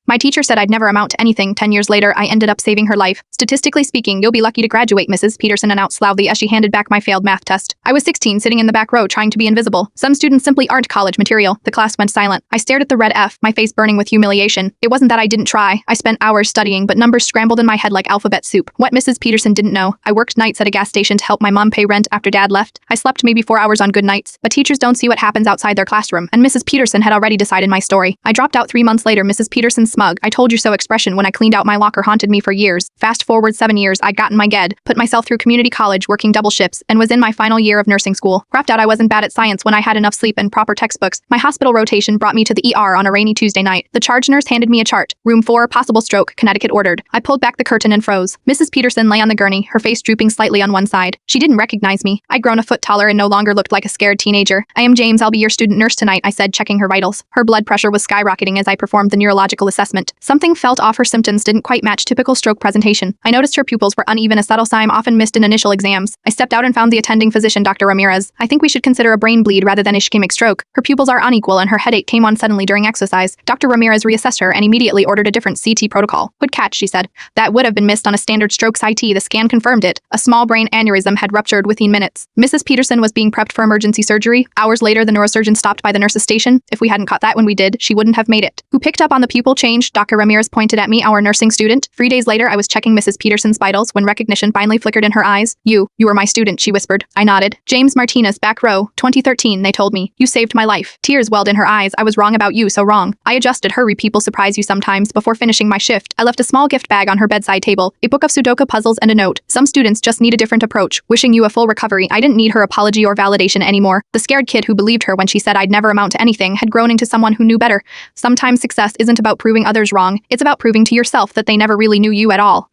My teacher said I'd never amount to anything. 10 years later, I ended up saving her life. Statistically speaking, you'll be lucky to graduate, Mrs. Peterson announced loudly as she handed back my failed math test. I was 16, sitting in the back row trying to be invisible. Some students simply aren't college material. The class went silent. I stared at the red F, my face burning with humiliation. It wasn't that I didn't try. I spent hours studying, but numbers scrambled in my head like alphabet soup. What Mrs. Peterson didn't know, I worked nights at a gas station to help my mom pay rent after Dad left. I slept maybe 4 hours on good nights. But teachers don't see what happens outside their classroom, and Mrs. Peterson had already decided my story. I dropped out 3 months later. Mrs. Peterson's smug, "I told you so" expression when I cleaned out my locker haunted me for years. Fast forward 7 years, I'd gotten my GED, put myself through community college working double shifts, and was in my final year of nursing school. Crapped out I wasn't bad at science when I had enough sleep and proper textbooks. My hospital rotation brought me to the ER on a rainy Tuesday night. The charge nurse handed me a chart. Room 4, possible stroke, Connecticut ordered. I pulled back the curtain and froze. Mrs. Peterson lay on the gurney, her face drooping slightly on one side. She didn't recognize me. I'd grown a foot taller and no longer looked like a scared teenager. "I am James, I'll be your student nurse tonight," I said, checking her vitals. Her blood pressure was skyrocketing as I performed the neurological assessment. Something felt off. Her symptoms didn't quite match typical stroke presentation. I noticed her pupils were uneven, a subtle sign often missed in initial exams. I stepped out and found the attending physician, Dr. Ramirez. "I think we should consider a brain bleed rather than ischemic stroke. Her pupils are unequal and her headache came on suddenly during exercise." Dr. Ramirez reassessed her and immediately ordered a different CT protocol. "Good catch," she said. "That would have been missed on a standard stroke CT. The scan confirmed it. A small brain aneurysm had ruptured within minutes." Mrs. Peterson was being prepped for emergency surgery. Hours later, the neurosurgeon stopped by the nurse's station. If we hadn't caught that when we did, she wouldn't have made it. "Who picked up on the pupil change?" Dr. Ramirez pointed at me, "Our nursing student." 3 days later, I was checking Mrs. Peterson's vitals when recognition finally flickered in her eyes. You were my student," she whispered. I nodded. "James Martinez, back row, 2013, they told me. You saved my life." Tears welled in her eyes. "I was wrong about you, so wrong." I adjusted. "Hurry, people surprise you sometimes." Before finishing my shift, I left a small gift bag on her bedside table, a book of Sudoku puzzles and a note. "Some students just need a different approach. Wishing you a full recovery." I didn't need her apology or validation anymore. The scared kid who believed her when she said I'd never amount to anything had grown into someone who knew better. Sometimes success isn't about proving others wrong. It's about proving to yourself that they never really knew you at all.